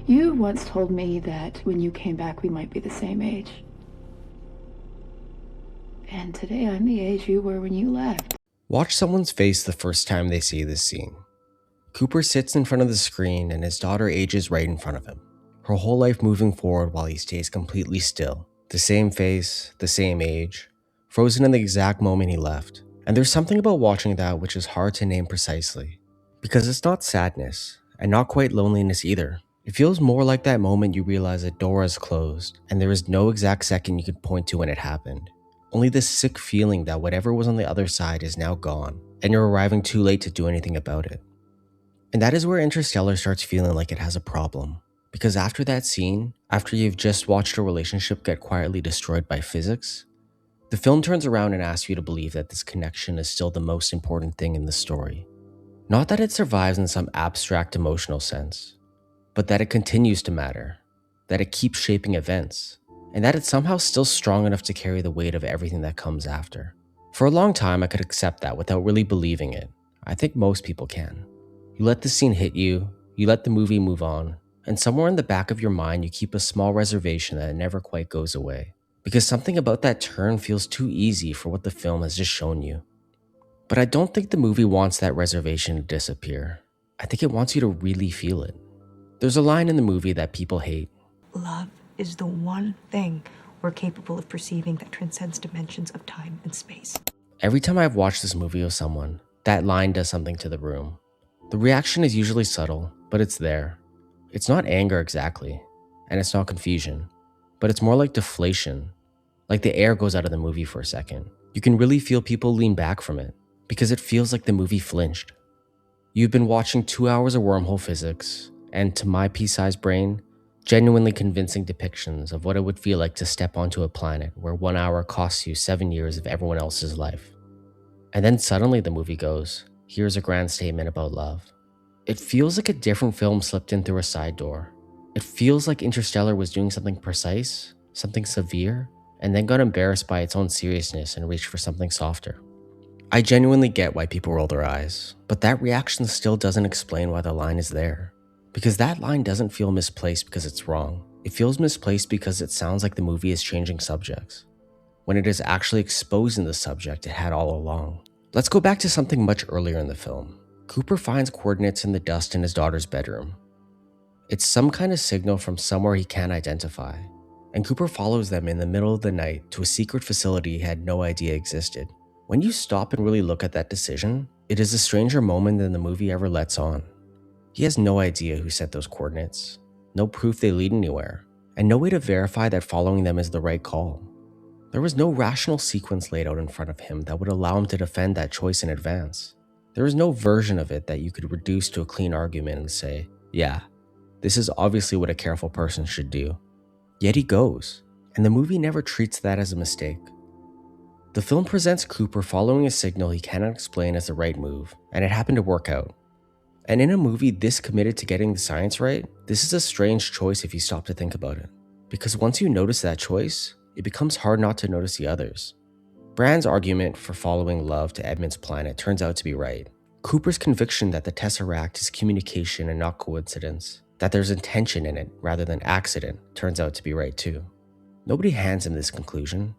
You once told me that when you came back, we might be the same age. And today I'm the age you were when you left. Watch someone's face the first time they see this scene. Cooper sits in front of the screen and his daughter ages right in front of him. Her whole life moving forward while he stays completely still. The same face, the same age, frozen in the exact moment he left. And there's something about watching that which is hard to name precisely. Because it's not sadness, and not quite loneliness either. It feels more like that moment you realize a door is closed, and there is no exact second you could point to when it happened. Only this sick feeling that whatever was on the other side is now gone, and you're arriving too late to do anything about it. And that is where Interstellar starts feeling like it has a problem. Because after that scene, after you've just watched a relationship get quietly destroyed by physics, the film turns around and asks you to believe that this connection is still the most important thing in the story. Not that it survives in some abstract emotional sense, but that it continues to matter, that it keeps shaping events, and that it's somehow still strong enough to carry the weight of everything that comes after. For a long time, I could accept that without really believing it. I think most people can. You let the scene hit you, you let the movie move on, and somewhere in the back of your mind you keep a small reservation that never quite goes away. Because something about that turn feels too easy for what the film has just shown you. But I don't think the movie wants that reservation to disappear. I think it wants you to really feel it. There's a line in the movie that people hate. Love is the one thing we're capable of perceiving that transcends dimensions of time and space. Every time I've watched this movie with someone, that line does something to the room. The reaction is usually subtle, but it's there. It's not anger exactly, and it's not confusion, but it's more like deflation. Like the air goes out of the movie for a second. You can really feel people lean back from it, because it feels like the movie flinched. You've been watching 2 hours of wormhole physics, and to my pea-sized brain, genuinely convincing depictions of what it would feel like to step onto a planet where 1 hour costs you 7 years of everyone else's life. And then suddenly the movie goes, here's a grand statement about love. It feels like a different film slipped in through a side door. It feels like Interstellar was doing something precise, something severe, and then got embarrassed by its own seriousness and reached for something softer. I genuinely get why people roll their eyes, but that reaction still doesn't explain why the line is there. Because that line doesn't feel misplaced because it's wrong. It feels misplaced because it sounds like the movie is changing subjects, when it is actually exposing the subject it had all along. Let's go back to something much earlier in the film. Cooper finds coordinates in the dust in his daughter's bedroom. It's some kind of signal from somewhere he can't identify, and Cooper follows them in the middle of the night to a secret facility he had no idea existed. When you stop and really look at that decision, it is a stranger moment than the movie ever lets on. He has no idea who set those coordinates, no proof they lead anywhere, and no way to verify that following them is the right call. There was no rational sequence laid out in front of him that would allow him to defend that choice in advance. There was no version of it that you could reduce to a clean argument and say, yeah, this is obviously what a careful person should do. Yet he goes, and the movie never treats that as a mistake. The film presents Cooper following a signal he cannot explain as the right move, and it happened to work out. And in a movie this committed to getting the science right, this is a strange choice if you stop to think about it. Because once you notice that choice, it becomes hard not to notice the others. Brand's argument for following love to Edmund's planet turns out to be right. Cooper's conviction that the tesseract is communication and not coincidence, that there's intention in it rather than accident, turns out to be right too. Nobody hands him this conclusion.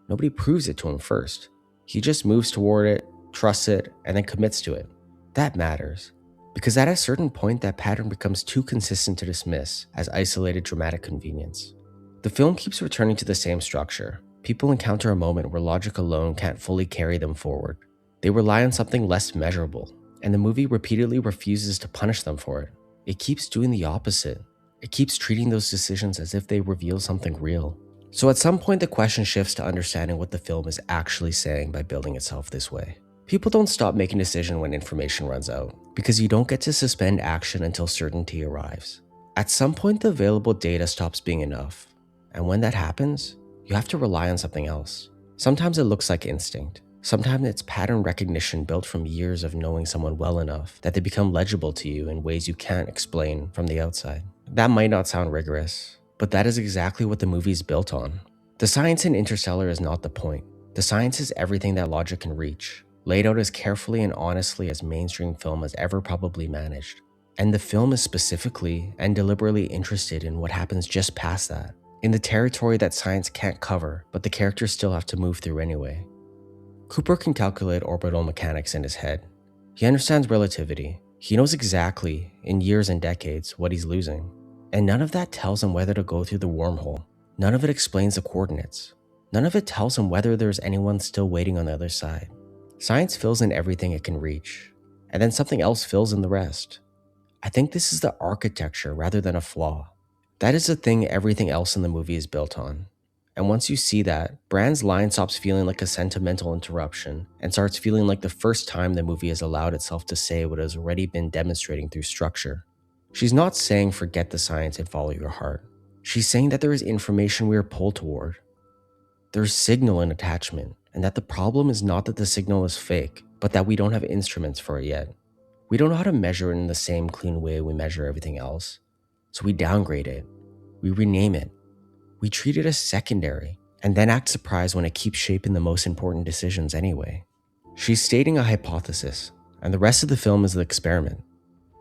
Nobody proves it to him first. He just moves toward it, trusts it, and then commits to it. That matters. Because at a certain point, that pattern becomes too consistent to dismiss as isolated dramatic convenience. The film keeps returning to the same structure. People encounter a moment where logic alone can't fully carry them forward. They rely on something less measurable, and the movie repeatedly refuses to punish them for it. It keeps doing the opposite. It keeps treating those decisions as if they reveal something real. So at some point, the question shifts to understanding what the film is actually saying by building itself this way. People don't stop making decisions when information runs out, because you don't get to suspend action until certainty arrives. At some point, the available data stops being enough, and when that happens, you have to rely on something else. Sometimes it looks like instinct. Sometimes it's pattern recognition built from years of knowing someone well enough that they become legible to you in ways you can't explain from the outside. That might not sound rigorous, but that is exactly what the movie is built on. The science in Interstellar is not the point. The science is everything that logic can reach, laid out as carefully and honestly as mainstream film has ever probably managed. And the film is specifically and deliberately interested in what happens just past that, in the territory that science can't cover, but the characters still have to move through anyway. Cooper can calculate orbital mechanics in his head. He understands relativity. He knows exactly, in years and decades, what he's losing. And none of that tells him whether to go through the wormhole. None of it explains the coordinates. None of it tells him whether there's anyone still waiting on the other side. Science fills in everything it can reach, and then something else fills in the rest. I think this is the architecture rather than a flaw. That is the thing everything else in the movie is built on. And once you see that, Brand's line stops feeling like a sentimental interruption and starts feeling like the first time the movie has allowed itself to say what it has already been demonstrating through structure. She's not saying forget the science and follow your heart. She's saying that there is information we are pulled toward. There's signal and attachment, and that the problem is not that the signal is fake, but that we don't have instruments for it yet. We don't know how to measure it in the same clean way we measure everything else. So we downgrade it. We rename it. We treat it as secondary, and then act surprised when it keeps shaping the most important decisions anyway. She's stating a hypothesis, and the rest of the film is the experiment.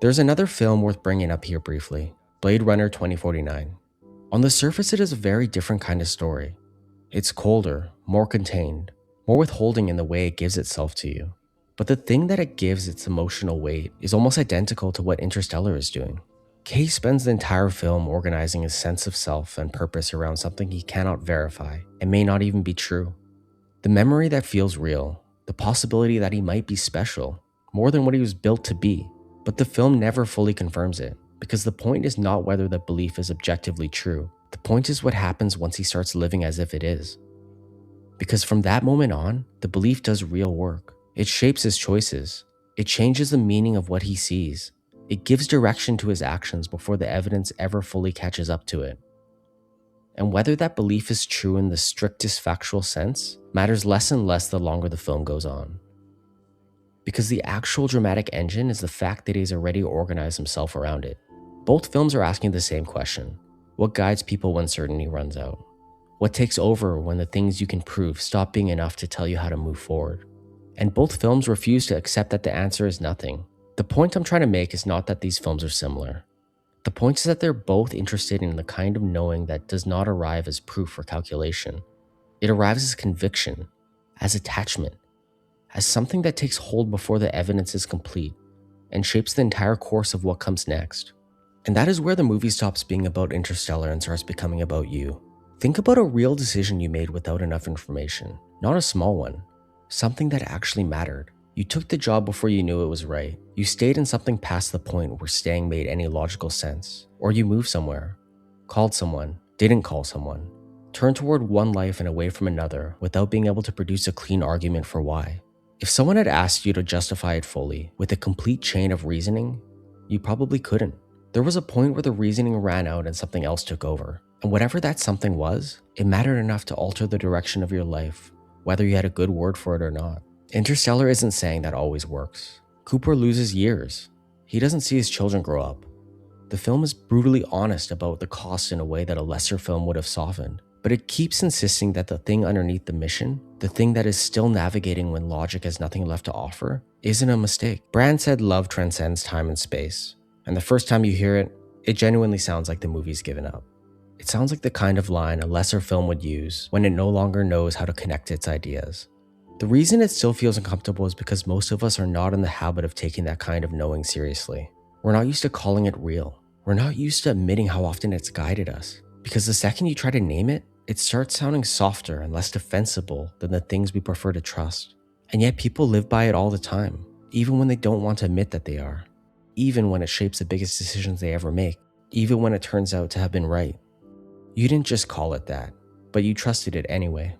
There's another film worth bringing up here briefly, Blade Runner 2049. On the surface, it is a very different kind of story. It's colder, more contained, more withholding in the way it gives itself to you. But the thing that it gives its emotional weight is almost identical to what Interstellar is doing. Kay spends the entire film organizing his sense of self and purpose around something he cannot verify and may not even be true. The memory that feels real, the possibility that he might be special, more than what he was built to be. But the film never fully confirms it, because the point is not whether the belief is objectively true. The point is what happens once he starts living as if it is. Because from that moment on, the belief does real work. It shapes his choices. It changes the meaning of what he sees. It gives direction to his actions before the evidence ever fully catches up to it. And whether that belief is true in the strictest factual sense matters less and less the longer the film goes on. Because the actual dramatic engine is the fact that he's already organized himself around it. Both films are asking the same question. What guides people when certainty runs out? What takes over when the things you can prove stop being enough to tell you how to move forward? And both films refuse to accept that the answer is nothing. The point I'm trying to make is not that these films are similar. The point is that they're both interested in the kind of knowing that does not arrive as proof or calculation. It arrives as conviction, as attachment, as something that takes hold before the evidence is complete and shapes the entire course of what comes next. And that is where the movie stops being about Interstellar and starts becoming about you. Think about a real decision you made without enough information, not a small one, something that actually mattered. You took the job before you knew it was right. You stayed in something past the point where staying made any logical sense. Or you moved somewhere, called someone, didn't call someone, turned toward one life and away from another without being able to produce a clean argument for why. If someone had asked you to justify it fully, with a complete chain of reasoning, you probably couldn't. There was a point where the reasoning ran out and something else took over. And whatever that something was, it mattered enough to alter the direction of your life, whether you had a good word for it or not. Interstellar isn't saying that always works. Cooper loses years. He doesn't see his children grow up. The film is brutally honest about the cost in a way that a lesser film would have softened. But it keeps insisting that the thing underneath the mission, the thing that is still navigating when logic has nothing left to offer, isn't a mistake. Brand said love transcends time and space. And the first time you hear it, it genuinely sounds like the movie's given up. It sounds like the kind of line a lesser film would use when it no longer knows how to connect its ideas. The reason it still feels uncomfortable is because most of us are not in the habit of taking that kind of knowing seriously. We're not used to calling it real. We're not used to admitting how often it's guided us. Because the second you try to name it, it starts sounding softer and less defensible than the things we prefer to trust. And yet people live by it all the time, even when they don't want to admit that they are. Even when it shapes the biggest decisions they ever make. Even when it turns out to have been right. You didn't just call it that, but you trusted it anyway.